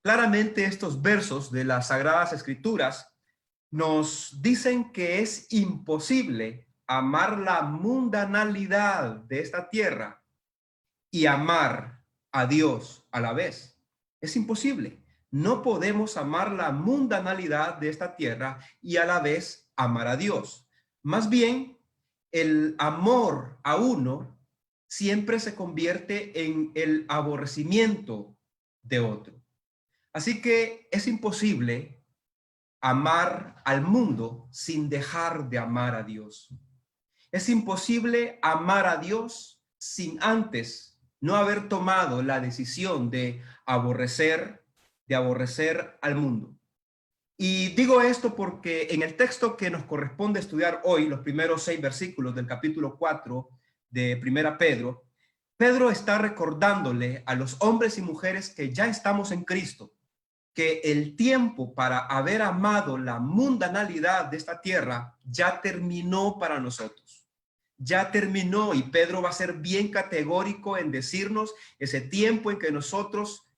Claramente estos versos de las Sagradas Escrituras nos dicen que es imposible amar la mundanalidad de esta tierra y amar a Dios a la vez. Es imposible. No podemos amar la mundanalidad de esta tierra y a la vez amar a Dios. Más bien, el amor a uno siempre se convierte en el aborrecimiento de otro. Así que es imposible amar al mundo sin dejar de amar a Dios. Es imposible amar a Dios sin antes no haber tomado la decisión de aborrecer al mundo. Y digo esto porque en el texto que nos corresponde estudiar hoy, los primeros 6 versículos del capítulo 4 de Primera Pedro, Pedro está recordándole a los hombres y mujeres que ya estamos en Cristo, que el tiempo para haber amado la mundanalidad de esta tierra ya terminó para nosotros. Ya terminó, y Pedro va a ser bien categórico en decirnos ese tiempo en que nosotros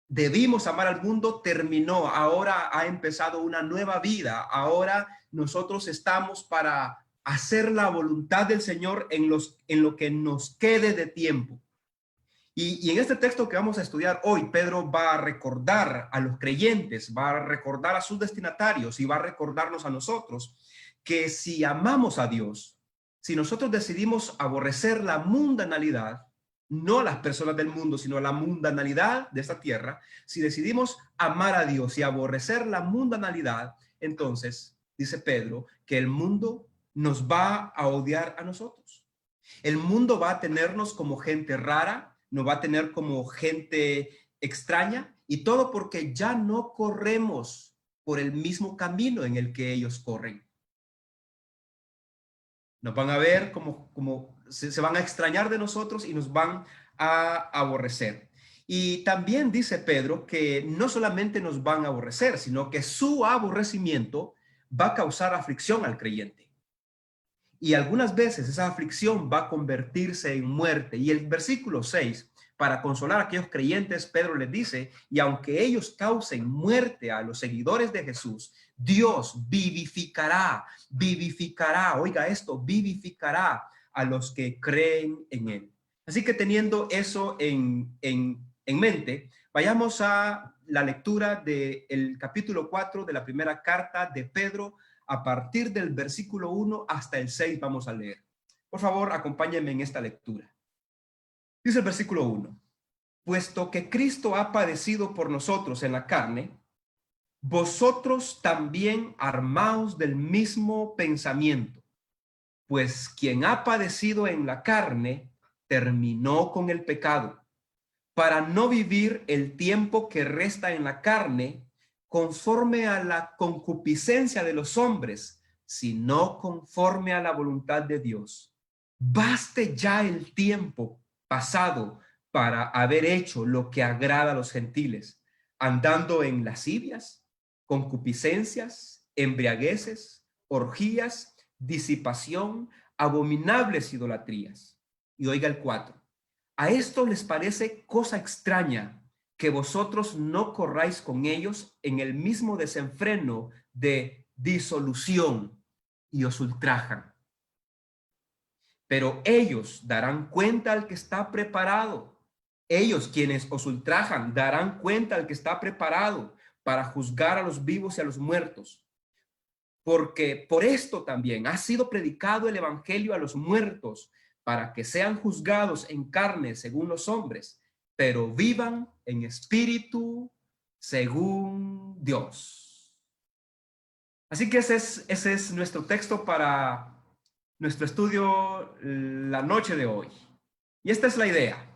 debimos amar al mundo terminó. Ahora ha empezado una nueva vida. Ahora nosotros estamos para hacer la voluntad del Señor en lo que nos quede de tiempo. Y en este texto que vamos a estudiar hoy, Pedro va a recordar a los creyentes, va a recordar a sus destinatarios y va a recordarnos a nosotros que si amamos a Dios, si nosotros decidimos aborrecer la mundanalidad, no a las personas del mundo, sino a la mundanalidad de esta tierra, si decidimos amar a Dios y aborrecer la mundanalidad, entonces, dice Pedro, que el mundo nos va a odiar a nosotros. El mundo va a tenernos como gente rara, nos va a tener como gente extraña, y todo porque ya no corremos por el mismo camino en el que ellos corren. Nos van a ver como se van a extrañar de nosotros y nos van a aborrecer. Y también dice Pedro que no solamente nos van a aborrecer, sino que su aborrecimiento va a causar aflicción al creyente. Y algunas veces esa aflicción va a convertirse en muerte. Y el versículo 6, para consolar a aquellos creyentes, Pedro les dice, y aunque ellos causen muerte a los seguidores de Jesús, Dios vivificará, oiga esto, vivificará a los que creen en él. Así que teniendo eso en mente, vayamos a la lectura del capítulo 4 de la primera carta de Pedro. A partir del versículo 1 hasta el 6 vamos a leer. Por favor, acompáñenme en esta lectura. Dice el versículo 1: puesto que Cristo ha padecido por nosotros en la carne, vosotros también armaos del mismo pensamiento, pues quien ha padecido en la carne terminó con el pecado, para no vivir el tiempo que resta en la carne conforme a la concupiscencia de los hombres, sino conforme a la voluntad de Dios. Baste ya el tiempo pasado para haber hecho lo que agrada a los gentiles, andando en lascivias, concupiscencias, embriagueces, orgías, disipación, abominables idolatrías. Y oiga el 4. A esto les parece cosa extraña que vosotros no corráis con ellos en el mismo desenfreno de disolución y os ultrajan. Pero ellos darán cuenta al que está preparado. Ellos, quienes os ultrajan, darán cuenta al que está preparado para juzgar a los vivos y a los muertos. Porque por esto también ha sido predicado el evangelio a los muertos, para que sean juzgados en carne según los hombres, pero vivan en espíritu según Dios. Así que ese es nuestro texto para nuestro estudio la noche de hoy. Y esta es la idea.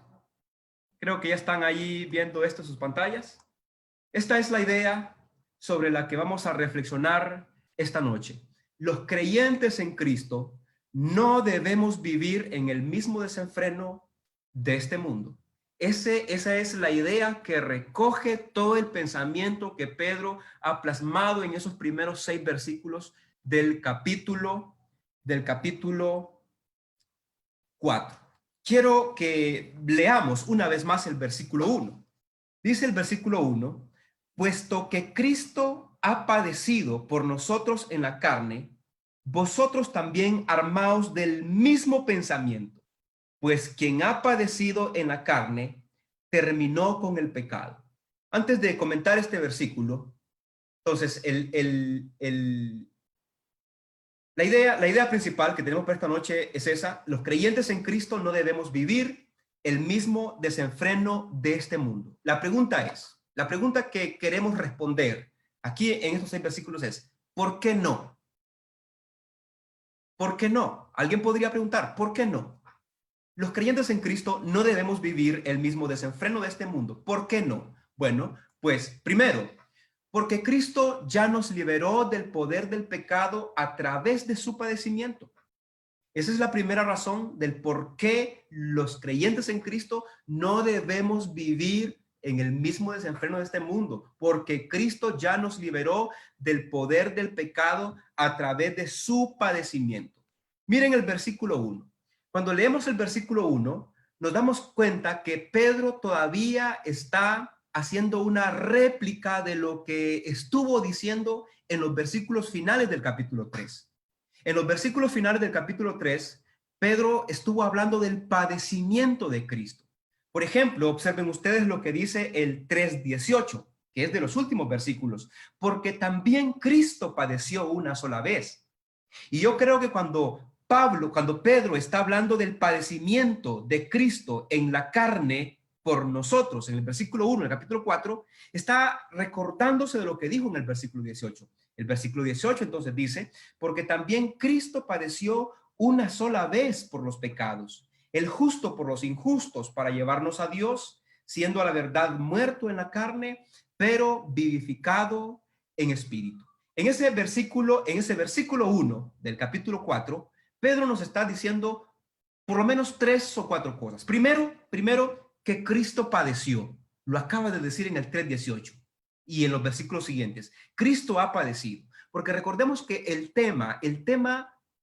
Creo que ya están ahí viendo esto en sus pantallas. Esta es la idea sobre la que vamos a reflexionar esta noche. Los creyentes en Cristo no debemos vivir en el mismo desenfreno de este mundo. Esa es la idea que recoge todo el pensamiento que Pedro ha plasmado en esos primeros 6 versículos del capítulo 4. Quiero que leamos una vez más el versículo 1. Dice el versículo 1: puesto que Cristo ha padecido por nosotros en la carne, vosotros también armaos del mismo pensamiento, pues quien ha padecido en la carne terminó con el pecado. Antes de comentar este versículo, entonces la idea principal que tenemos para esta noche es esa: los creyentes en Cristo no debemos vivir el mismo desenfreno de este mundo. La pregunta que queremos responder aquí en estos 6 versículos es: ¿por qué no? ¿Por qué no? Alguien podría preguntar, ¿por qué no? Los creyentes en Cristo no debemos vivir el mismo desenfreno de este mundo. ¿Por qué no? Bueno, pues primero, porque Cristo ya nos liberó del poder del pecado a través de su padecimiento. Esa es la primera razón del por qué los creyentes en Cristo no debemos vivir en el mismo desenfreno de este mundo, porque Cristo ya nos liberó del poder del pecado a través de su padecimiento. Miren el versículo 1. Cuando leemos el versículo 1, nos damos cuenta que Pedro todavía está haciendo una réplica de lo que estuvo diciendo en los versículos finales del capítulo 3. En los versículos finales del capítulo 3, Pedro estuvo hablando del padecimiento de Cristo. Por ejemplo, observen ustedes lo que dice el 3:18, que es de los últimos versículos, porque también Cristo padeció una sola vez. Y yo creo que cuando Pedro está hablando del padecimiento de Cristo en la carne por nosotros, en el versículo 1, en el capítulo 4, está recordándose de lo que dijo en el versículo 18. El versículo 18 entonces dice: porque también Cristo padeció una sola vez por los pecados, el justo por los injustos, para llevarnos a Dios, siendo a la verdad muerto en la carne, pero vivificado en espíritu. En ese versículo 1 del capítulo 4, Pedro nos está diciendo por lo menos 3 o 4 cosas. Primero, que Cristo padeció. Lo acaba de decir en el 3:18 y en los versículos siguientes. Cristo ha padecido. Porque recordemos que el tema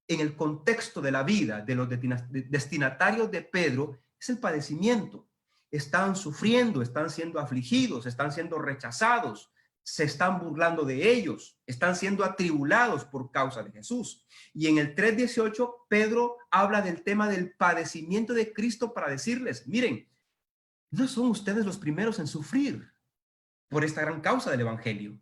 en el contexto de la vida de los destinatarios de Pedro es el padecimiento. Están sufriendo, están siendo afligidos, están siendo rechazados, se están burlando de ellos, están siendo atribulados por causa de Jesús. Y en el 3:18, Pedro habla del tema del padecimiento de Cristo para decirles: miren, no son ustedes los primeros en sufrir por esta gran causa del evangelio.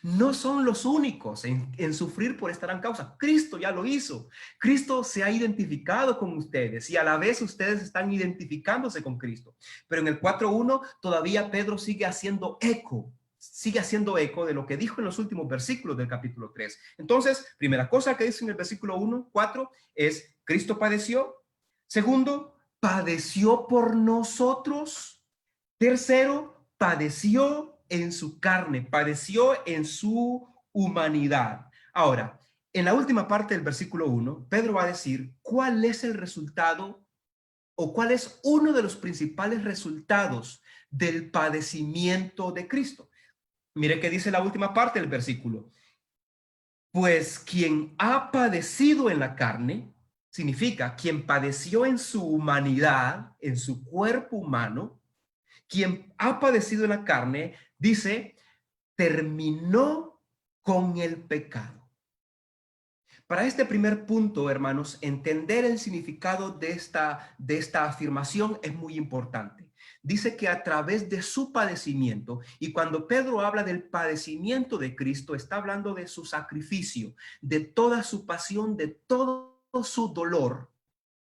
No son los únicos en sufrir por esta gran causa. Cristo ya lo hizo. Cristo se ha identificado con ustedes y a la vez ustedes están identificándose con Cristo. Pero en el 4:1 todavía Pedro sigue haciendo eco de lo que dijo en los últimos versículos del capítulo 3. Entonces, primera cosa que dice en el versículo 4 es: Cristo padeció. Segundo, padeció por nosotros. Tercero, padeció en su carne, padeció en su humanidad. Ahora, en la última parte del versículo 1, Pedro va a decir cuál es el resultado o cuál es uno de los principales resultados del padecimiento de Cristo. Mire qué dice la última parte del versículo. Pues quien ha padecido en la carne, significa quien padeció en su humanidad, en su cuerpo humano, quien ha padecido en la carne, dice, terminó con el pecado. Para este primer punto, hermanos, entender el significado de esta afirmación es muy importante. Dice que a través de su padecimiento, y cuando Pedro habla del padecimiento de Cristo, está hablando de su sacrificio, de toda su pasión, de todo su dolor,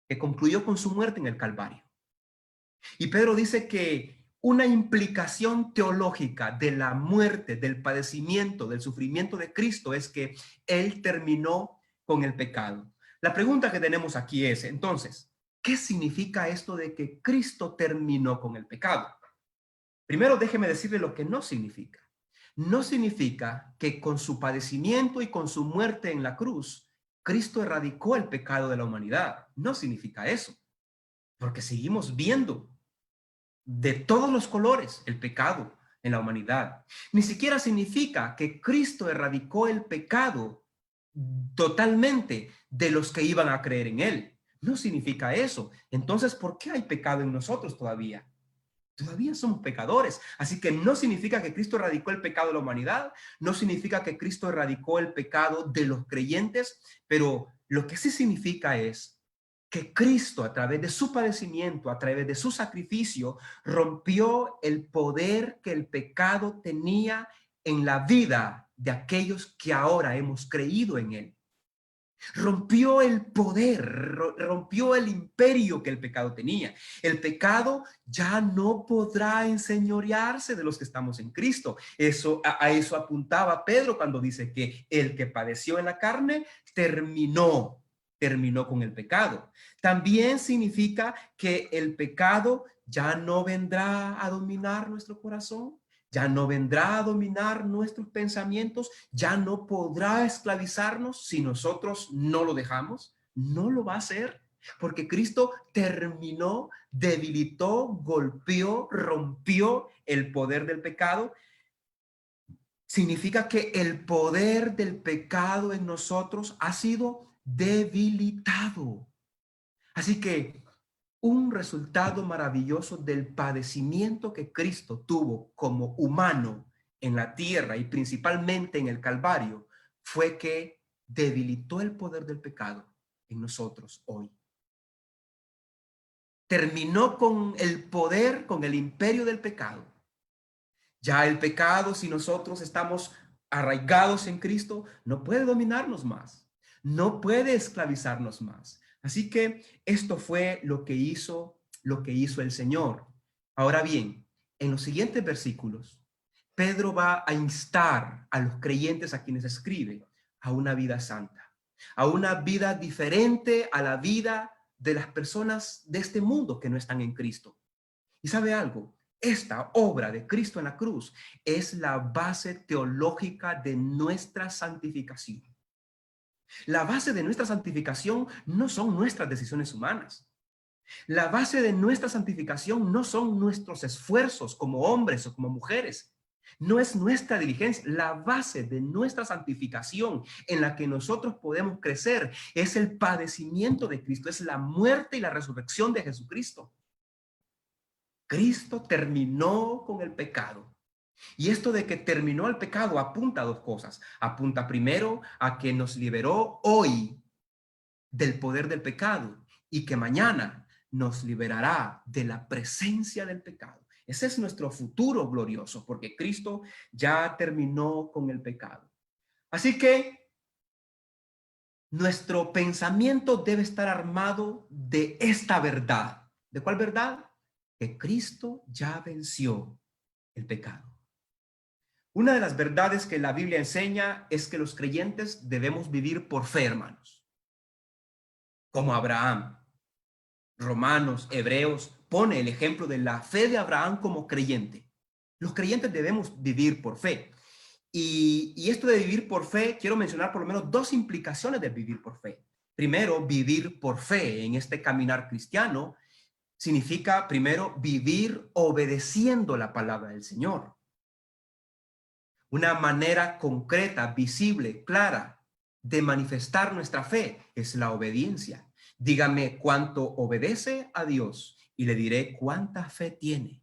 que concluyó con su muerte en el Calvario. Y Pedro dice que una implicación teológica de la muerte, del padecimiento, del sufrimiento de Cristo es que él terminó con el pecado. La pregunta que tenemos aquí es, entonces, ¿qué significa esto de que Cristo terminó con el pecado? Primero, déjeme decirle lo que no significa. No significa que con su padecimiento y con su muerte en la cruz, Cristo erradicó el pecado de la humanidad. No significa eso, porque seguimos viendo de todos los colores el pecado en la humanidad. Ni siquiera significa que Cristo erradicó el pecado totalmente de los que iban a creer en él. No significa eso. Entonces, ¿por qué hay pecado en nosotros todavía? Todavía somos pecadores. Así que no significa que Cristo erradicó el pecado de la humanidad, no significa que Cristo erradicó el pecado de los creyentes, pero lo que sí significa es que Cristo, a través de su padecimiento, a través de su sacrificio, rompió el poder que el pecado tenía en la vida de aquellos que ahora hemos creído en él. Rompió el poder, rompió el imperio que el pecado tenía. El pecado ya no podrá enseñorearse de los que estamos en Cristo. A eso apuntaba Pedro cuando dice que el que padeció en la carne terminó con el pecado. También significa que el pecado ya no vendrá a dominar nuestro corazón, ya no vendrá a dominar nuestros pensamientos, ya no podrá esclavizarnos si nosotros no lo dejamos. No lo va a hacer, porque Cristo terminó, debilitó, golpeó, rompió el poder del pecado. Significa que el poder del pecado en nosotros ha sido debilitado. Así que un resultado maravilloso del padecimiento que Cristo tuvo como humano en la tierra y principalmente en el Calvario fue que debilitó el poder del pecado en nosotros hoy. Terminó con el poder, con el imperio del pecado. Ya el pecado, si nosotros estamos arraigados en Cristo, no puede dominarnos más, no puede esclavizarnos más. Así que esto fue lo que hizo el Señor. Ahora bien, en los siguientes versículos, Pedro va a instar a los creyentes a quienes escribe a una vida santa, a una vida diferente a la vida de las personas de este mundo que no están en Cristo. ¿Y sabe algo? Esta obra de Cristo en la cruz es la base teológica de nuestra santificación. La base de nuestra santificación no son nuestras decisiones humanas. La base de nuestra santificación no son nuestros esfuerzos como hombres o como mujeres. No es nuestra diligencia. La base de nuestra santificación en la que nosotros podemos crecer es el padecimiento de Cristo, es la muerte y la resurrección de Jesucristo. Cristo terminó con el pecado. Y esto de que terminó el pecado apunta a dos cosas. Apunta primero a que nos liberó hoy del poder del pecado y que mañana nos liberará de la presencia del pecado. Ese es nuestro futuro glorioso, porque Cristo ya terminó con el pecado. Así que nuestro pensamiento debe estar armado de esta verdad. ¿De cuál verdad? Que Cristo ya venció el pecado. Una de las verdades que la Biblia enseña es que los creyentes debemos vivir por fe, hermanos. Como Abraham. Romanos, Hebreos, pone el ejemplo de la fe de Abraham como creyente. Los creyentes debemos vivir por fe. Y esto de vivir por fe, quiero mencionar por lo menos dos implicaciones de vivir por fe. Primero, vivir por fe en este caminar cristiano significa, primero, vivir obedeciendo la palabra del Señor. Una manera concreta, visible, clara de manifestar nuestra fe es la obediencia. Dígame cuánto obedece a Dios y le diré cuánta fe tiene.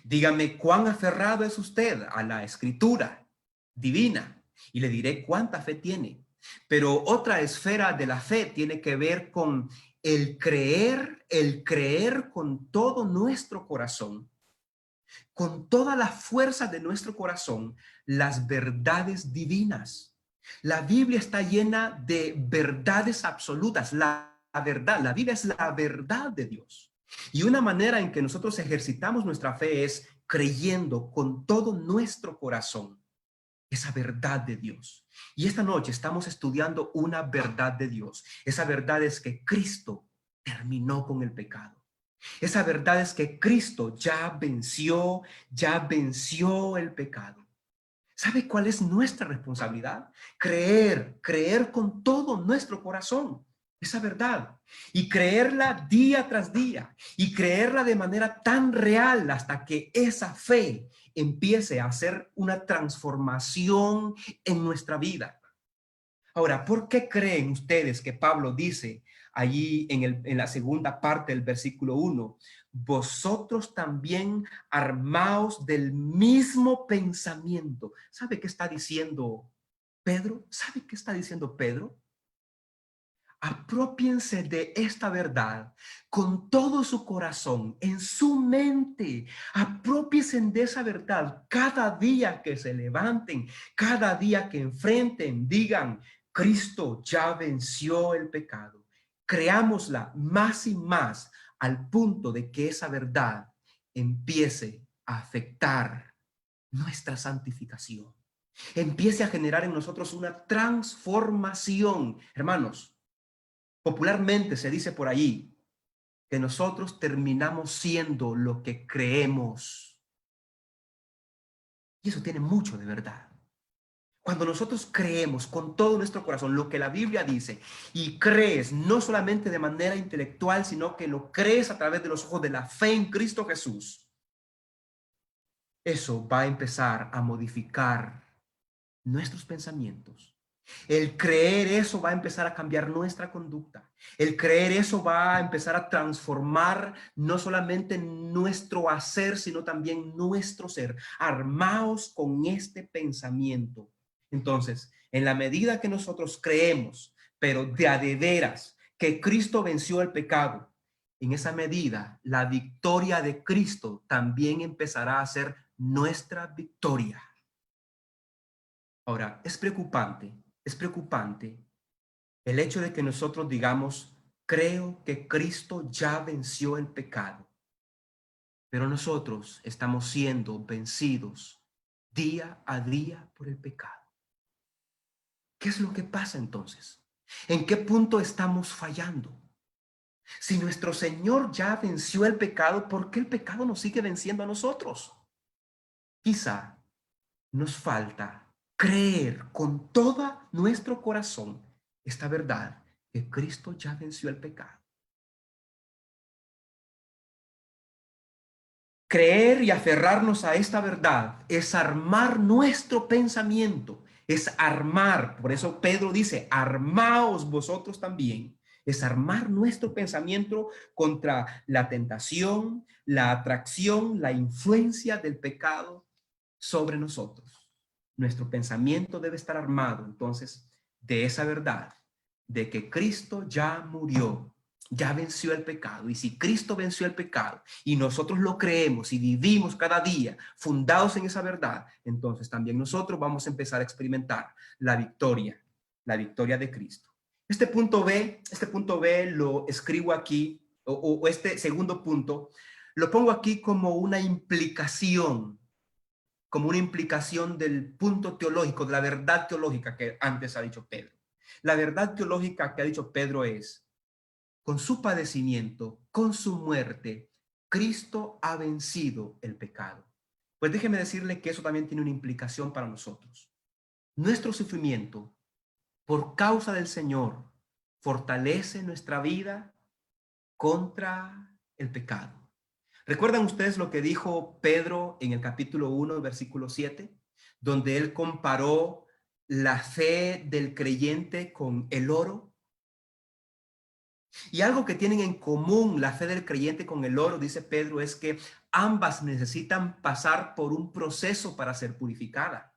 Dígame cuán aferrado es usted a la escritura divina y le diré cuánta fe tiene. Pero otra esfera de la fe tiene que ver con el creer con todo nuestro corazón, con toda la fuerza de nuestro corazón, las verdades divinas. La Biblia está llena de verdades absolutas. La Biblia es la verdad de Dios. Y una manera en que nosotros ejercitamos nuestra fe es creyendo con todo nuestro corazón esa verdad de Dios. Y esta noche estamos estudiando una verdad de Dios. Esa verdad es que Cristo terminó con el pecado. Esa verdad es que Cristo ya venció el pecado. ¿Sabe cuál es nuestra responsabilidad? Creer con todo nuestro corazón esa verdad y creerla día tras día y creerla de manera tan real hasta que esa fe empiece a hacer una transformación en nuestra vida. Ahora, ¿por qué creen ustedes que Pablo dice allí en la segunda parte del versículo 1. Vosotros también armaos del mismo pensamiento. ¿Sabe qué está diciendo Pedro? ¿Sabe qué está diciendo Pedro? Apropiense de esta verdad con todo su corazón, en su mente. Apropiense de esa verdad cada día que se levanten, cada día que enfrenten, digan, Cristo ya venció el pecado. Creámosla más y más al punto de que esa verdad empiece a afectar nuestra santificación. Empiece a generar en nosotros una transformación. Hermanos, popularmente se dice por allí que nosotros terminamos siendo lo que creemos. Y eso tiene mucho de verdad. Cuando nosotros creemos con todo nuestro corazón lo que la Biblia dice y crees no solamente de manera intelectual, sino que lo crees a través de los ojos de la fe en Cristo Jesús, eso va a empezar a modificar nuestros pensamientos. El creer eso va a empezar a cambiar nuestra conducta. El creer eso va a empezar a transformar no solamente nuestro hacer, sino también nuestro ser. Armaos con este pensamiento. Entonces, en la medida que nosotros creemos, pero de a de veras, que Cristo venció el pecado, en esa medida, la victoria de Cristo también empezará a ser nuestra victoria. Ahora, es preocupante el hecho de que nosotros digamos, creo que Cristo ya venció el pecado, pero nosotros estamos siendo vencidos día a día por el pecado. ¿Qué es lo que pasa entonces? ¿En qué punto estamos fallando? Si nuestro Señor ya venció el pecado, ¿por qué el pecado nos sigue venciendo a nosotros? Quizá nos falta creer con todo nuestro corazón esta verdad, que Cristo ya venció el pecado. Creer y aferrarnos a esta verdad es armar nuestro pensamiento, es armar, por eso Pedro dice, armaos vosotros también, es armar nuestro pensamiento contra la tentación, la atracción, la influencia del pecado sobre nosotros. Nuestro pensamiento debe estar armado entonces de esa verdad, de que Cristo ya murió, ya venció el pecado. Y si Cristo venció el pecado y nosotros lo creemos y vivimos cada día fundados en esa verdad, entonces también nosotros vamos a empezar a experimentar la victoria de Cristo. Este punto B lo escribo aquí, o este segundo punto, lo pongo aquí como una implicación del punto teológico, de la verdad teológica que antes ha dicho Pedro. La verdad teológica que ha dicho Pedro es, con su padecimiento, con su muerte, Cristo ha vencido el pecado. Pues déjeme decirle que eso también tiene una implicación para nosotros. Nuestro sufrimiento por causa del Señor fortalece nuestra vida contra el pecado. ¿Recuerdan ustedes lo que dijo Pedro en el capítulo 1, versículo 7, donde él comparó la fe del creyente con el oro? Y algo que tienen en común la fe del creyente con el oro, dice Pedro, es que ambas necesitan pasar por un proceso para ser purificada.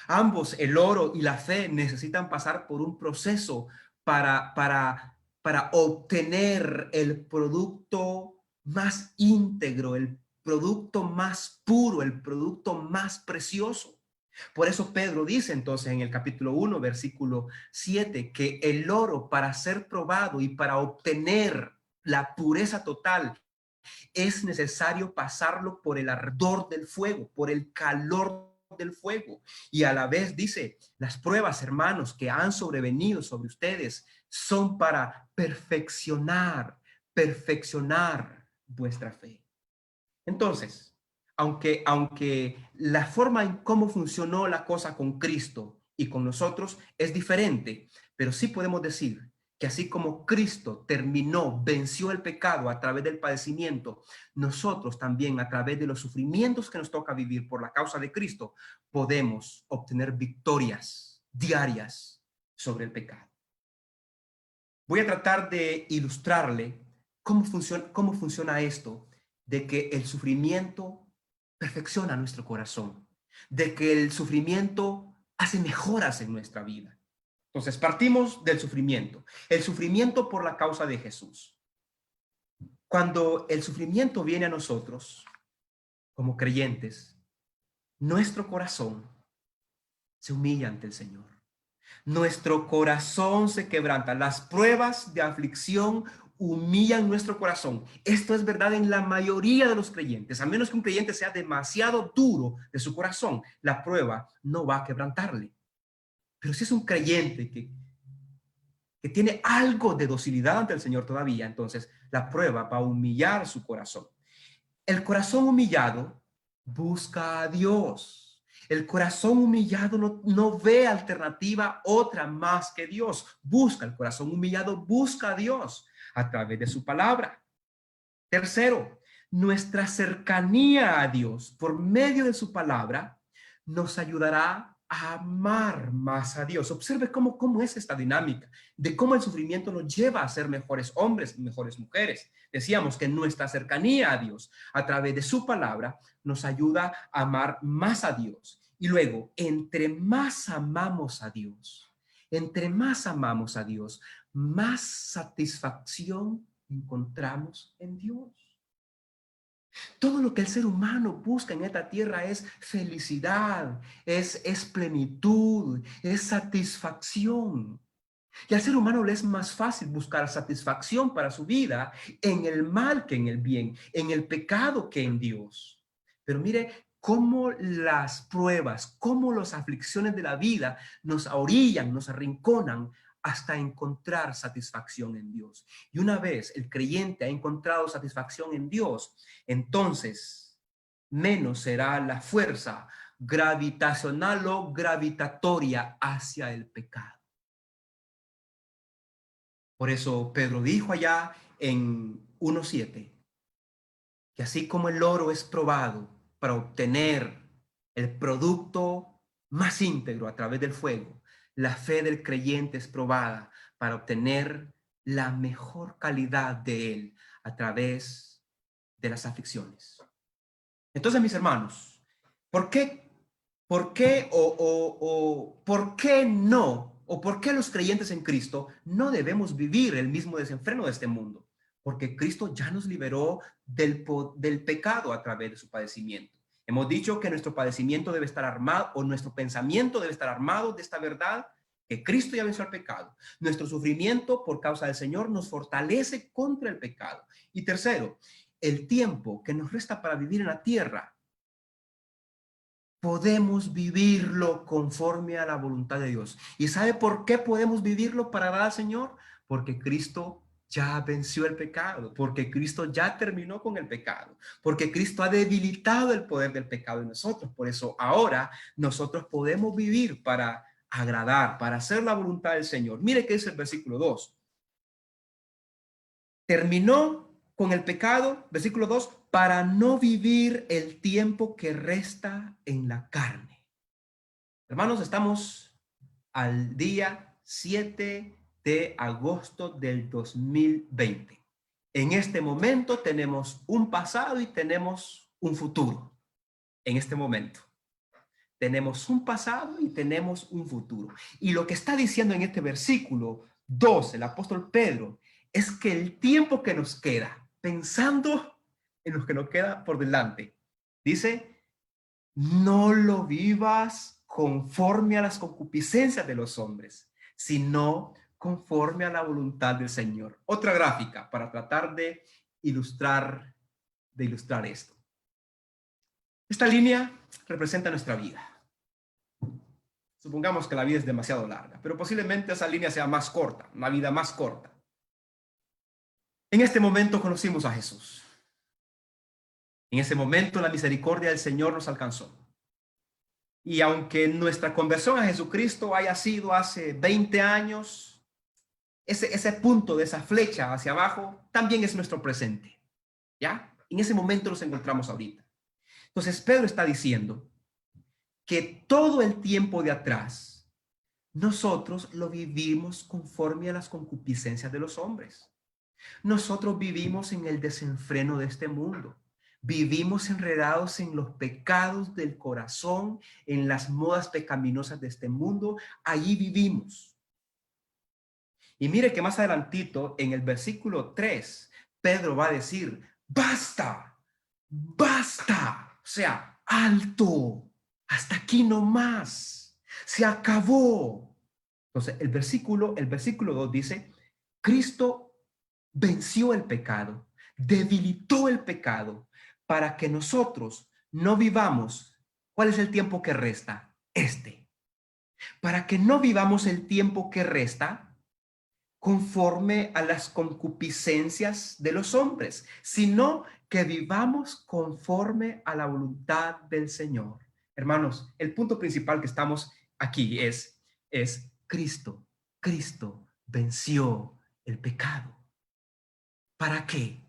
Ambos, el oro y la fe, necesitan pasar por un proceso para obtener el producto más íntegro, el producto más puro, el producto más precioso. Por eso Pedro dice entonces en el capítulo 1, versículo 7, que el oro para ser probado y para obtener la pureza total es necesario pasarlo por el ardor del fuego, por el calor del fuego. Y a la vez dice, las pruebas, hermanos, que han sobrevenido sobre ustedes son para perfeccionar vuestra fe. Entonces, aunque la forma en cómo funcionó la cosa con Cristo y con nosotros es diferente, pero sí podemos decir que así como Cristo venció el pecado a través del padecimiento, nosotros también a través de los sufrimientos que nos toca vivir por la causa de Cristo, podemos obtener victorias diarias sobre el pecado. voy a tratar de ilustrarle cómo funciona esto, de que el sufrimiento perfecciona nuestro corazón, de que el sufrimiento hace mejoras en nuestra vida. Entonces, partimos del sufrimiento. El sufrimiento por la causa de Jesús. Cuando el sufrimiento viene a nosotros, como creyentes, nuestro corazón se humilla ante el Señor. Nuestro corazón se quebranta. Las pruebas de aflicción humillan nuestro corazón. Esto es verdad en la mayoría de los creyentes. A menos que un creyente sea demasiado duro de su corazón, la prueba no va a quebrantarle. Pero si es un creyente que tiene algo de docilidad ante el Señor todavía, entonces la prueba va a humillar su corazón. El corazón humillado busca a Dios. El corazón humillado no ve alternativa otra más que Dios. El corazón humillado busca a Dios a través de su palabra. Tercero, nuestra cercanía a Dios por medio de su palabra nos ayudará a amar más a Dios. Observe cómo es esta dinámica, de cómo el sufrimiento nos lleva a ser mejores hombres, mejores mujeres. Decíamos que nuestra cercanía a Dios a través de su palabra nos ayuda a amar más a Dios. Y luego, entre más amamos a Dios, más satisfacción encontramos en Dios. Todo lo que el ser humano busca en esta tierra es felicidad, es plenitud, es satisfacción. Y al ser humano le es más fácil buscar satisfacción para su vida en el mal que en el bien, en el pecado que en Dios. Pero mire cómo las pruebas, cómo las aflicciones de la vida nos orillan, nos arrinconan hasta encontrar satisfacción en Dios. Y una vez el creyente ha encontrado satisfacción en Dios, entonces menos será la fuerza gravitacional o gravitatoria hacia el pecado. Por eso Pedro dijo allá en 1:7 que así como el oro es probado para obtener el producto más íntegro a través del fuego, la fe del creyente es probada para obtener la mejor calidad de él a través de las aflicciones. Entonces, mis hermanos, ¿por qué por qué no, o por qué los creyentes en Cristo no debemos vivir el mismo desenfreno de este mundo? Porque Cristo ya nos liberó del pecado a través de su padecimiento. Hemos dicho que nuestro padecimiento debe estar armado, o nuestro pensamiento debe estar armado de esta verdad, que Cristo ya venció al pecado. Nuestro sufrimiento por causa del Señor nos fortalece contra el pecado. Y tercero, el tiempo que nos resta para vivir en la tierra podemos vivirlo conforme a la voluntad de Dios. ¿Y sabe por qué podemos vivirlo para agradar al Señor? Porque Cristo ya venció el pecado, porque Cristo ya terminó con el pecado, porque Cristo ha debilitado el poder del pecado en nosotros. Por eso ahora nosotros podemos vivir para agradar, para hacer la voluntad del Señor. Mire qué dice el versículo 2. Terminó con el pecado, versículo 2, para no vivir el tiempo que resta en la carne. Hermanos, estamos al día 7 de agosto del 2020. En este momento tenemos un pasado y tenemos un futuro. En este momento tenemos un pasado y tenemos un futuro. Y lo que está diciendo en este versículo 2, el apóstol Pedro, es que el tiempo que nos queda, pensando en lo que nos queda por delante, dice, no lo vivas conforme a las concupiscencias de los hombres, sino conforme a la voluntad del Señor. Otra gráfica para tratar de ilustrar esto. Esta línea representa nuestra vida. Supongamos que la vida es demasiado larga, pero posiblemente esa línea sea más corta, una vida más corta. En este momento conocimos a Jesús. En ese momento la misericordia del Señor nos alcanzó. Y aunque nuestra conversión a Jesucristo haya sido hace 20 años, ese punto de esa flecha hacia abajo también es nuestro presente. ¿Ya? En ese momento nos encontramos ahorita. Entonces Pedro está diciendo que todo el tiempo de atrás nosotros lo vivimos conforme a las concupiscencias de los hombres. Nosotros vivimos en el desenfreno de este mundo. Vivimos enredados en los pecados del corazón, en las modas pecaminosas de este mundo. Allí vivimos. Y mire que más adelantito, en el versículo 3, Pedro va a decir, basta, basta. O sea, alto, hasta aquí no más. Se acabó. Entonces, el versículo 2 dice, Cristo venció el pecado, debilitó el pecado para que nosotros no vivamos. ¿Cuál es el tiempo que resta? Para que no vivamos el tiempo que resta conforme a las concupiscencias de los hombres, sino que vivamos conforme a la voluntad del Señor. Hermanos, el punto principal que estamos aquí es Cristo. Cristo venció el pecado. ¿Para qué?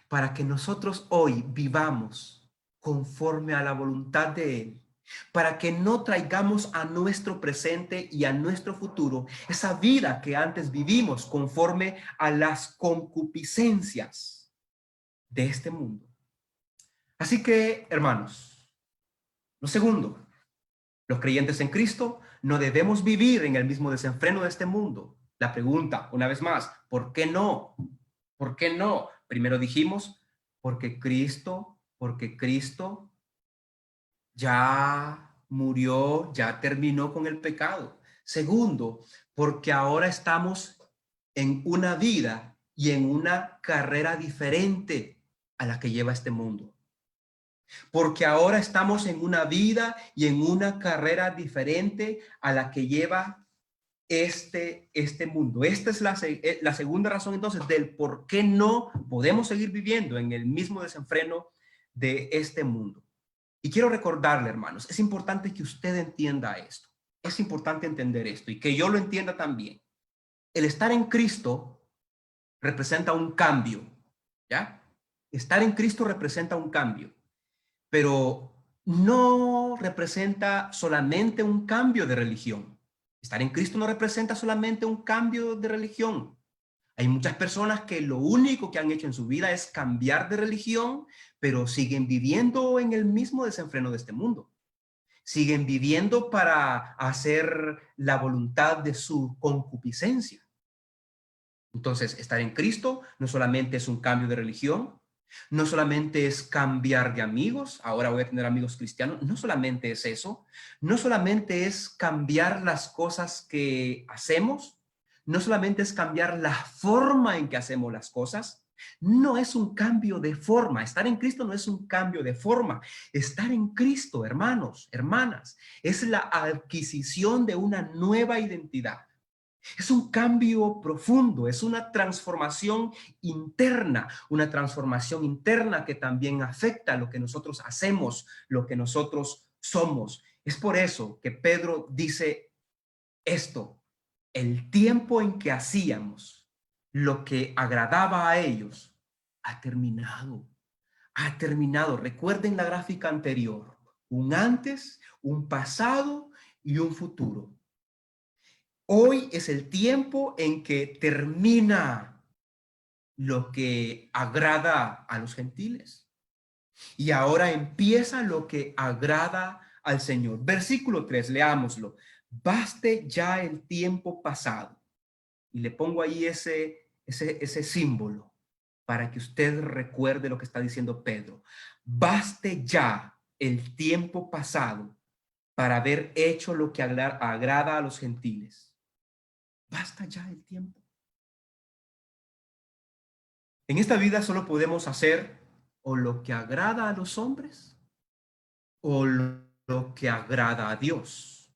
Para que nosotros hoy vivamos conforme a la voluntad de Él, para que no traigamos a nuestro presente y a nuestro futuro esa vida que antes vivimos conforme a las concupiscencias de este mundo. Así que, hermanos, lo segundo, los creyentes en Cristo no debemos vivir en el mismo desenfreno de este mundo. La pregunta, una vez más, ¿por qué no? ¿Por qué no? Primero dijimos, porque Cristo ya murió, ya terminó con el pecado. Segundo, porque ahora estamos en una vida y en una carrera diferente a la que lleva este mundo. Porque ahora estamos en una vida y en una carrera diferente a la que lleva este mundo. Esta es la segunda razón entonces del por qué no podemos seguir viviendo en el mismo desenfreno de este mundo. Y quiero recordarle, hermanos, es importante que usted entienda esto. Es importante entender esto y que yo lo entienda también. El estar en Cristo representa un cambio, ¿ya? Estar en Cristo representa un cambio, pero no representa solamente un cambio de religión. Estar en Cristo no representa solamente un cambio de religión. Hay muchas personas que lo único que han hecho en su vida es cambiar de religión, pero siguen viviendo en el mismo desenfreno de este mundo. Siguen viviendo para hacer la voluntad de su concupiscencia. Entonces, estar en Cristo no solamente es un cambio de religión, no solamente es cambiar de amigos, ahora voy a tener amigos cristianos, no solamente es eso, no solamente es cambiar las cosas que hacemos, no solamente es cambiar la forma en que hacemos las cosas, no es un cambio de forma, estar en Cristo no es un cambio de forma, estar en Cristo, hermanos, hermanas, es la adquisición de una nueva identidad. Es un cambio profundo, es una transformación interna que también afecta lo que nosotros hacemos, lo que nosotros somos. Es por eso que Pedro dice esto, el tiempo en que hacíamos lo que agradaba a ellos ha terminado, ha terminado. Recuerden la gráfica anterior, un antes, un pasado y un futuro. Hoy es el tiempo en que termina lo que agrada a los gentiles. Y ahora empieza lo que agrada al Señor. Versículo 3, leámoslo. Baste ya el tiempo pasado. Y le pongo ahí ese símbolo para que usted recuerde lo que está diciendo Pedro. Baste ya el tiempo pasado para haber hecho lo que agrada a los gentiles. Basta ya el tiempo. En esta vida solo podemos hacer o lo que agrada a los hombres o lo que agrada a Dios.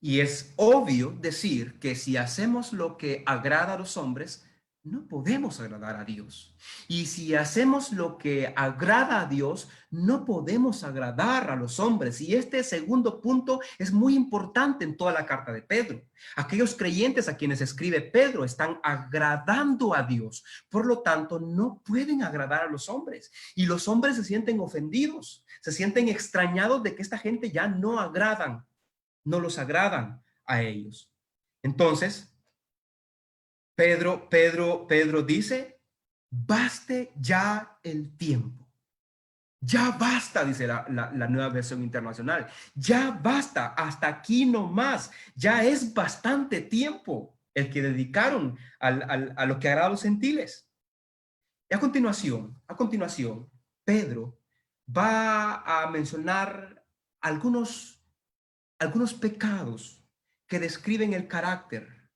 Y es obvio decir que si hacemos lo que agrada a los hombres, no podemos agradar a Dios. Y si hacemos lo que agrada a Dios, no podemos agradar a los hombres. Y este segundo punto es muy importante en toda la carta de Pedro. Aquellos creyentes a quienes escribe Pedro están agradando a Dios. Por lo tanto, no pueden agradar a los hombres. Y los hombres se sienten ofendidos, se sienten extrañados de que esta gente ya no agradan no los agradan a ellos. Entonces, Pedro dice, baste ya el tiempo. Ya basta, dice la Nueva Versión Internacional. Ya basta, hasta aquí no más. Ya es bastante tiempo el que dedicaron a lo que agrada a los gentiles. Y a continuación, Pedro va a mencionar algunos pecados que describen el carácter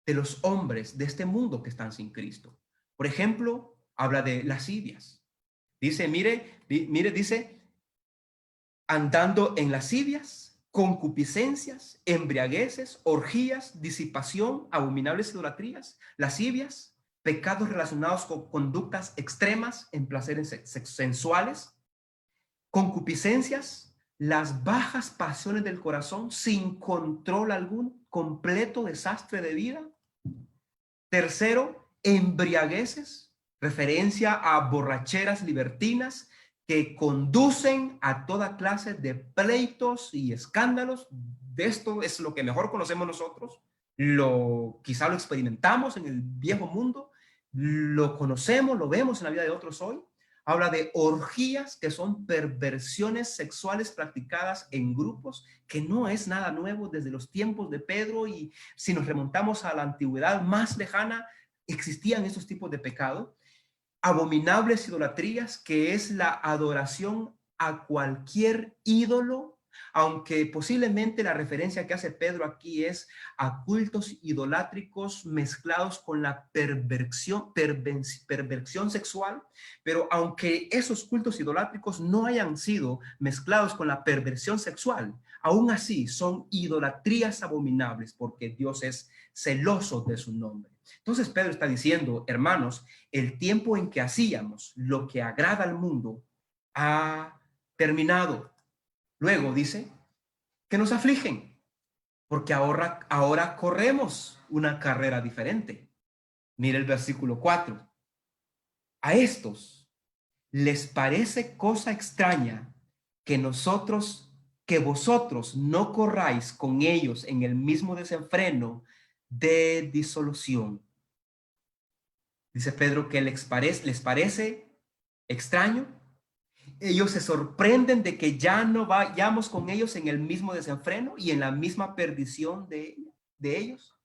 de los hombres de este mundo que están sin Cristo. Por ejemplo, habla de lascivias. Dice, dice, andando en lascivias, concupiscencias, embriagueces, orgías, disipación, abominables idolatrías, lascivias, pecados relacionados con conductas extremas en placeres sensuales, concupiscencias, las bajas pasiones del corazón sin control algún, completo desastre de vida. Tercero, embriagueces, referencia a borracheras libertinas que conducen a toda clase de pleitos y escándalos. De esto es lo que mejor conocemos nosotros. Quizá lo experimentamos en el viejo mundo, lo conocemos, lo vemos en la vida de otros hoy. Habla de orgías, que son perversiones sexuales practicadas en grupos, que no es nada nuevo desde los tiempos de Pedro, y si nos remontamos a la antigüedad más lejana, existían esos tipos de pecado. Abominables idolatrías, que es la adoración a cualquier ídolo, aunque posiblemente la referencia que hace Pedro aquí es a cultos idolátricos mezclados con la perversión sexual. Pero aunque esos cultos idolátricos no hayan sido mezclados con la perversión sexual, aún así son idolatrías abominables, porque Dios es celoso de su nombre. Entonces Pedro está diciendo, hermanos, el tiempo en que hacíamos lo que agrada al mundo ha terminado. Luego dice que nos afligen, porque ahora corremos una carrera diferente. Mira el versículo 4. A estos les parece cosa extraña que vosotros no corráis con ellos en el mismo desenfreno de disolución. Dice Pedro que les parece extraño. Ellos se sorprenden de que ya no vayamos con ellos en el mismo desenfreno y en la misma perdición de ellos.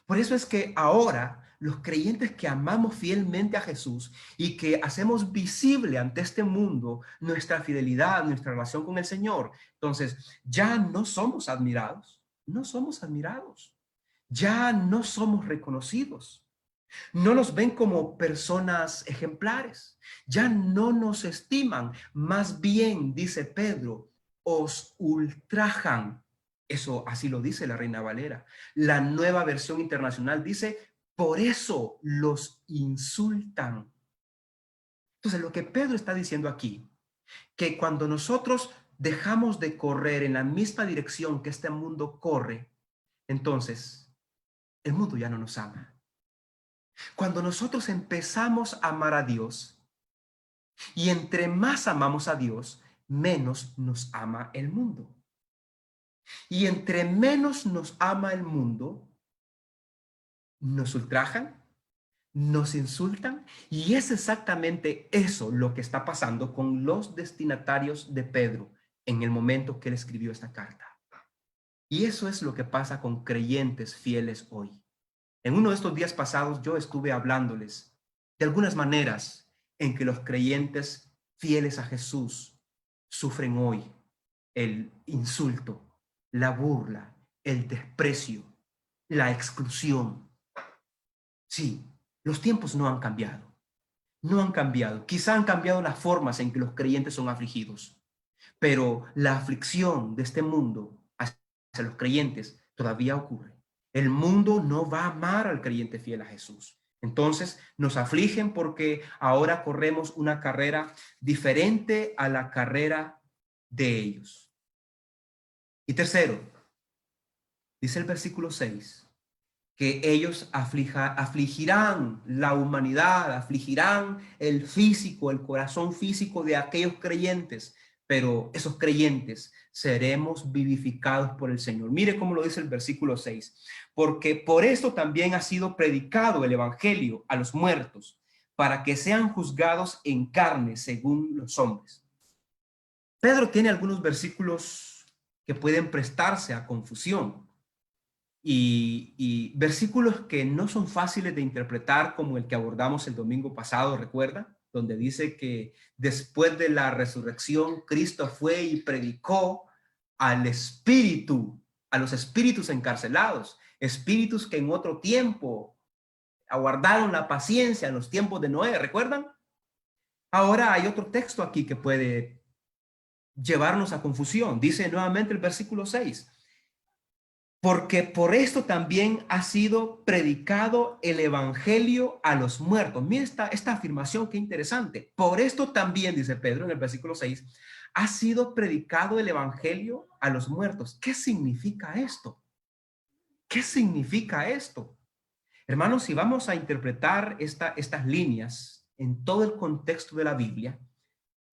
Por eso es que ahora los creyentes que amamos fielmente a Jesús y que hacemos visible ante este mundo nuestra fidelidad, nuestra relación con el Señor, entonces ya no somos admirados, ya no somos reconocidos. No nos ven como personas ejemplares, ya no nos estiman, más bien, dice Pedro, os ultrajan. Eso así lo dice la Reina Valera. La Nueva Versión Internacional dice, por eso los insultan. Entonces, lo que Pedro está diciendo aquí, que cuando nosotros dejamos de correr en la misma dirección que este mundo corre, entonces el mundo ya no nos ama. Cuando nosotros empezamos a amar a Dios, y entre más amamos a Dios, menos nos ama el mundo. Y entre menos nos ama el mundo, nos ultrajan, nos insultan, y es exactamente eso lo que está pasando con los destinatarios de Pedro en el momento que él escribió esta carta. Y eso es lo que pasa con creyentes fieles hoy. En uno de estos días pasados yo estuve hablándoles de algunas maneras en que los creyentes fieles a Jesús sufren hoy el insulto, la burla, el desprecio, la exclusión. Sí, los tiempos no han cambiado. No han cambiado. Quizá han cambiado las formas en que los creyentes son afligidos, pero la aflicción de este mundo hacia los creyentes todavía ocurre. El mundo no va a amar al creyente fiel a Jesús. Entonces nos afligen porque ahora corremos una carrera diferente a la carrera de ellos. Y tercero, dice el versículo 6, que ellos afligirán la humanidad, afligirán el físico, el corazón físico de aquellos creyentes, pero esos creyentes seremos vivificados por el Señor. Mire cómo lo dice el versículo 6. Porque por esto también ha sido predicado el evangelio a los muertos, para que sean juzgados en carne según los hombres. Pedro tiene algunos versículos que pueden prestarse a confusión y versículos que no son fáciles de interpretar, como el que abordamos el domingo pasado, ¿recuerda? Donde dice que después de la resurrección, Cristo fue y predicó al espíritu, a los espíritus encarcelados, espíritus que en otro tiempo aguardaron la paciencia en los tiempos de Noé, ¿recuerdan? Ahora hay otro texto aquí que puede llevarnos a confusión. Dice nuevamente el versículo 6. Porque por esto también ha sido predicado el evangelio a los muertos. Mira esta afirmación, qué interesante. Por esto también, dice Pedro en el versículo 6, ha sido predicado el evangelio a los muertos. ¿Qué significa esto? ¿Qué significa esto? Hermanos, si vamos a interpretar estas líneas en todo el contexto de la Biblia,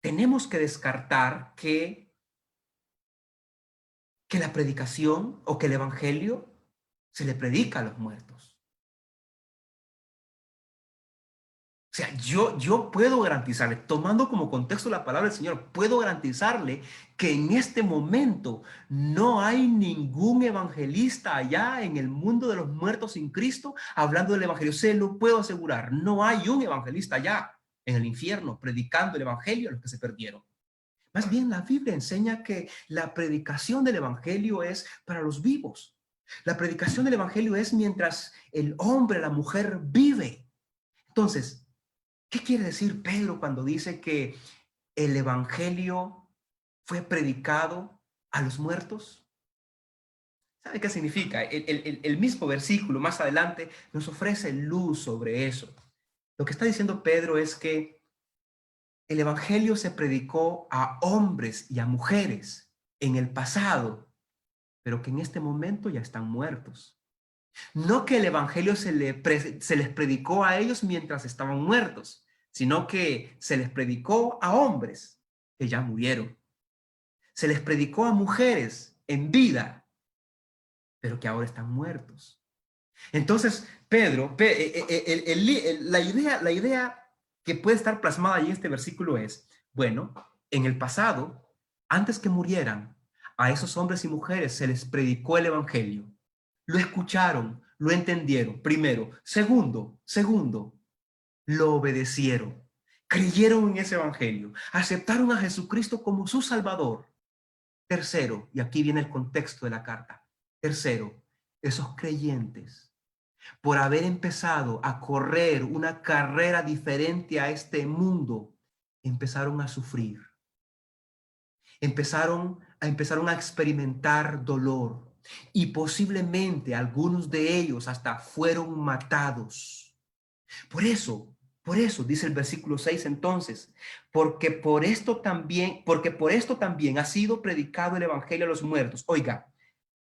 tenemos que descartar que la predicación o que el evangelio se le predica a los muertos. O sea, yo puedo garantizarle, tomando como contexto la palabra del Señor, puedo garantizarle que en este momento no hay ningún evangelista allá en el mundo de los muertos sin Cristo hablando del evangelio. Se lo puedo asegurar, no hay un evangelista allá en el infierno predicando el evangelio a los que se perdieron. Más bien, la Biblia enseña que la predicación del evangelio es para los vivos. La predicación del evangelio es mientras el hombre, la mujer vive. Entonces, ¿qué quiere decir Pedro cuando dice que el evangelio fue predicado a los muertos? ¿Sabe qué significa? El mismo versículo más adelante nos ofrece luz sobre eso. Lo que está diciendo Pedro es que el evangelio se predicó a hombres y a mujeres en el pasado, pero que en este momento ya están muertos. No que el evangelio se les predicó a ellos mientras estaban muertos, sino que se les predicó a hombres que ya murieron. Se les predicó a mujeres en vida, pero que ahora están muertos. Entonces, Pedro, la idea que puede estar plasmada ahí en este versículo es, bueno, en el pasado, antes que murieran, a esos hombres y mujeres se les predicó el evangelio. Lo escucharon, lo entendieron, primero. Segundo, lo obedecieron. Creyeron en ese evangelio, aceptaron a Jesucristo como su Salvador. Tercero, y aquí viene el contexto de la carta. Tercero, esos creyentes, por haber empezado a correr una carrera diferente a este mundo, empezaron a sufrir. Empezaron a experimentar dolor y posiblemente algunos de ellos hasta fueron matados. Por eso dice el versículo 6 entonces, porque por esto también ha sido predicado el evangelio a los muertos. Oiga,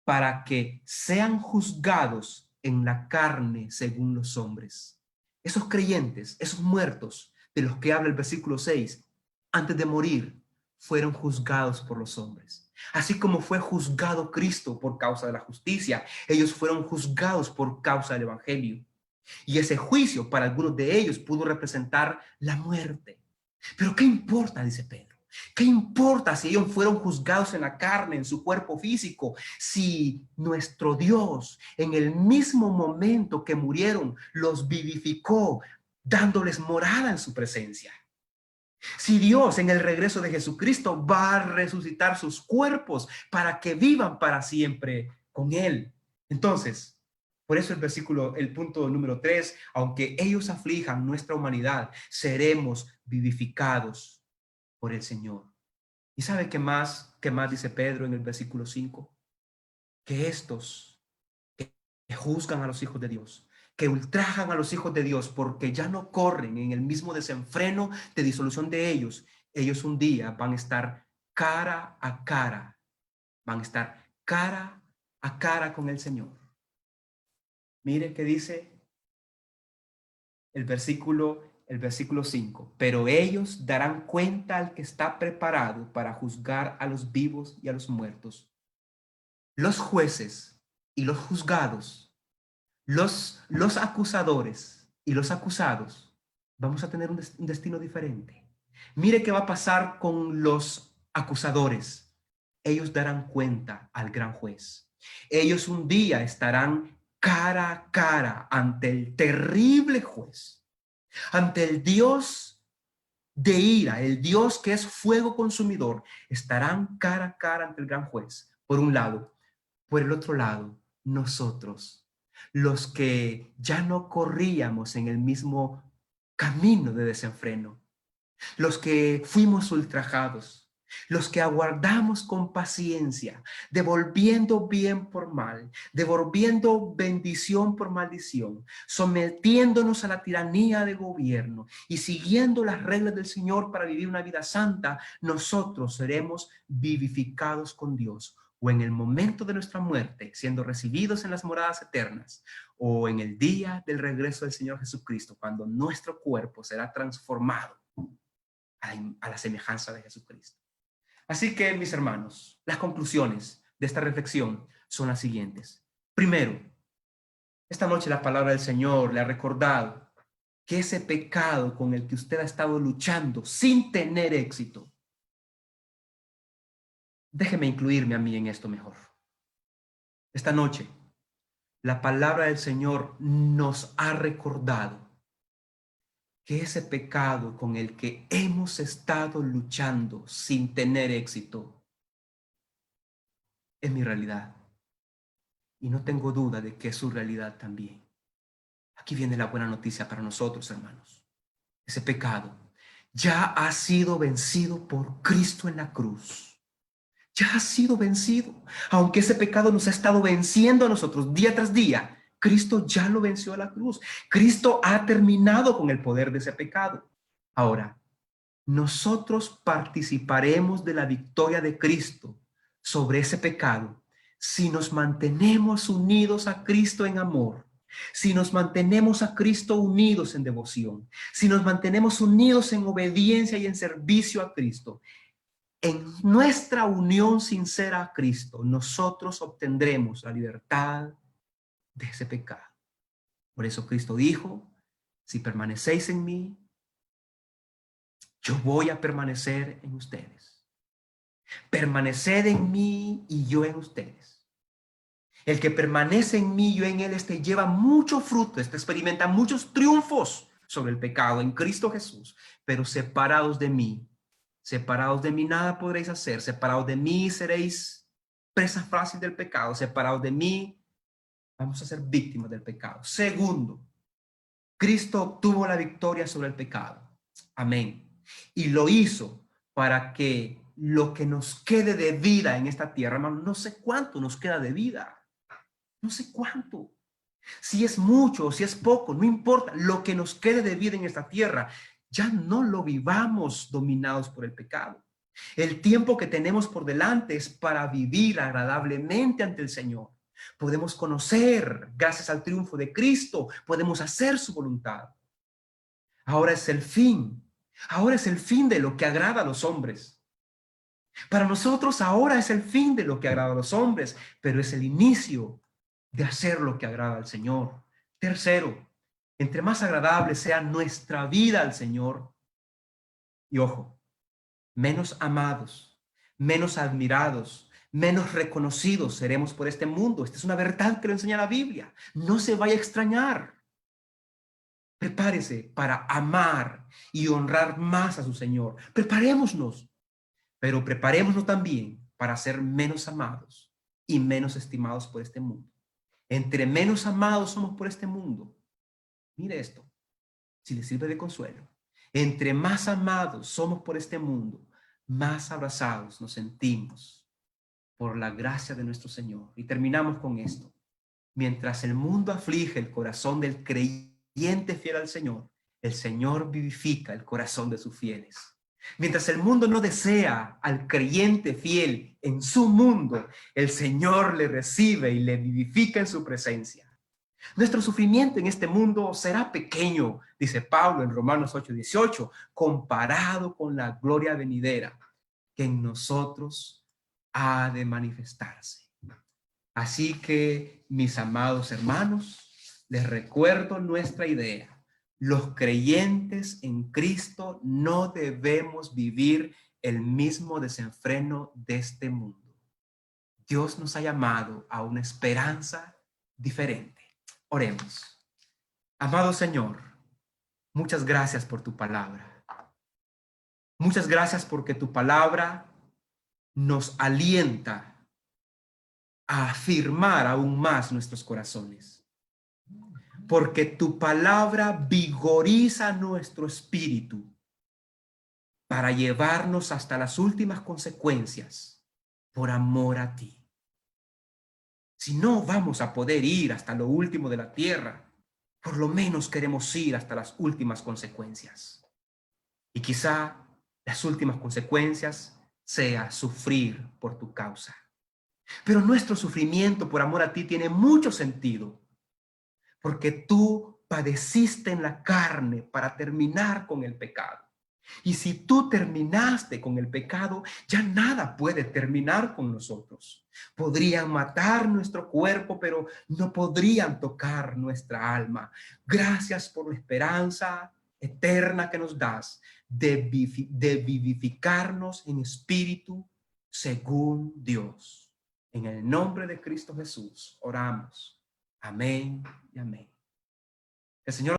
para que sean juzgados en la carne según los hombres. Esos creyentes, esos muertos de los que habla el versículo 6, antes de morir, fueron juzgados por los hombres. Así como fue juzgado Cristo por causa de la justicia, ellos fueron juzgados por causa del evangelio. Y ese juicio para algunos de ellos pudo representar la muerte. Pero ¿qué importa? Dice Pedro. ¿Qué importa si ellos fueron juzgados en la carne, en su cuerpo físico? Si nuestro Dios, en el mismo momento que murieron, los vivificó, dándoles morada en su presencia. Si Dios en el regreso de Jesucristo va a resucitar sus cuerpos para que vivan para siempre con Él. Entonces, por eso el punto número 3, aunque ellos aflijan nuestra humanidad, seremos vivificados por el Señor. ¿Y sabe qué más dice Pedro en el versículo 5? Que estos que juzgan a los hijos de Dios, que ultrajan a los hijos de Dios porque ya no corren en el mismo desenfreno de disolución de ellos un día van a estar cara a cara, van a estar cara a cara con el Señor. Mire qué dice el el versículo 5, pero ellos darán cuenta al que está preparado para juzgar a los vivos y a los muertos. Los jueces y los juzgados, los acusadores y los acusados, vamos a tener un destino diferente. Mire qué va a pasar con los acusadores. Ellos darán cuenta al gran juez. Ellos un día estarán cara a cara ante el terrible juez, ante el Dios de ira, el Dios que es fuego consumidor. Estarán cara a cara ante el gran juez, por un lado. Por el otro lado, nosotros, los que ya no corríamos en el mismo camino de desenfreno, los que fuimos ultrajados, los que aguardamos con paciencia, devolviendo bien por mal, devolviendo bendición por maldición, sometiéndonos a la tiranía de gobierno y siguiendo las reglas del Señor para vivir una vida santa, nosotros seremos vivificados con Dios, o en el momento de nuestra muerte, siendo recibidos en las moradas eternas, o en el día del regreso del Señor Jesucristo, cuando nuestro cuerpo será transformado a la semejanza de Jesucristo. Así que, mis hermanos, las conclusiones de esta reflexión son las siguientes. Primero, esta noche la palabra del Señor le ha recordado que ese pecado con el que usted ha estado luchando sin tener éxito, déjeme incluirme a mí en esto mejor. Esta noche, la palabra del Señor nos ha recordado que ese pecado con el que hemos estado luchando sin tener éxito es mi realidad. Y no tengo duda de que es su realidad también. Aquí viene la buena noticia para nosotros, hermanos. Ese pecado ya ha sido vencido por Cristo en la cruz. Ya ha sido vencido. Aunque ese pecado nos ha estado venciendo a nosotros día tras día, Cristo ya lo venció a la cruz. Cristo ha terminado con el poder de ese pecado. Ahora, nosotros participaremos de la victoria de Cristo sobre ese pecado si nos mantenemos unidos a Cristo en amor, si nos mantenemos a Cristo unidos en devoción, si nos mantenemos unidos en obediencia y en servicio a Cristo. En nuestra unión sincera a Cristo, nosotros obtendremos la libertad de ese pecado. Por eso Cristo dijo, si permanecéis en mí, yo voy a permanecer en ustedes. Permaneced en mí y yo en ustedes. El que permanece en mí y yo en él, lleva mucho fruto, experimenta muchos triunfos sobre el pecado en Cristo Jesús, pero separados de mí nada podréis hacer, separados de mí seréis presa fácil del pecado, separados de mí vamos a ser víctimas del pecado. Segundo, Cristo obtuvo la victoria sobre el pecado. Amén. Y lo hizo para que lo que nos quede de vida en esta tierra, hermano, no sé cuánto nos queda de vida. No sé cuánto. Si es mucho o si es poco, no importa. Lo que nos quede de vida en esta tierra, ya no lo vivamos dominados por el pecado. El tiempo que tenemos por delante es para vivir agradablemente ante el Señor. Podemos conocer, gracias al triunfo de Cristo, podemos hacer su voluntad. Ahora es el fin. Ahora es el fin de lo que agrada a los hombres. Para nosotros ahora es el fin de lo que agrada a los hombres, pero es el inicio de hacer lo que agrada al Señor. Tercero, entre más agradable sea nuestra vida al Señor, y ojo, menos amados, menos admirados, menos reconocidos seremos por este mundo. Esta es una verdad que lo enseña la Biblia. No se vaya a extrañar. Prepárese para amar y honrar más a su Señor. Preparémonos, pero preparémonos también para ser menos amados y menos estimados por este mundo. Entre menos amados somos por este mundo, mire esto, si le sirve de consuelo, entre más amados somos por este mundo, más abrazados nos sentimos por la gracia de nuestro Señor. Y terminamos con esto. Mientras el mundo aflige el corazón del creyente fiel al Señor, el Señor vivifica el corazón de sus fieles. Mientras el mundo no desea al creyente fiel en su mundo, el Señor le recibe y le vivifica en su presencia. Nuestro sufrimiento en este mundo será pequeño, dice Pablo en Romanos 8:18, comparado con la gloria venidera que en nosotros ha de manifestarse. Así que, mis amados hermanos, les recuerdo nuestra idea. Los creyentes en Cristo no debemos vivir el mismo desenfreno de este mundo. Dios nos ha llamado a una esperanza diferente. Oremos. Amado Señor, muchas gracias por tu palabra. Muchas gracias porque tu palabra nos alienta a afirmar aún más nuestros corazones. Porque tu palabra vigoriza nuestro espíritu para llevarnos hasta las últimas consecuencias por amor a ti. Si no vamos a poder ir hasta lo último de la tierra, por lo menos queremos ir hasta las últimas consecuencias. Y quizá las últimas consecuencias sea sufrir por tu causa. Pero nuestro sufrimiento por amor a ti tiene mucho sentido, porque tú padeciste en la carne para terminar con el pecado. Y si tú terminaste con el pecado, ya nada puede terminar con nosotros. Podrían matar nuestro cuerpo, pero no podrían tocar nuestra alma. Gracias por la esperanza eterna que nos das de vivificarnos en espíritu según Dios. En el nombre de Cristo Jesús oramos. Amén y amén. El Señor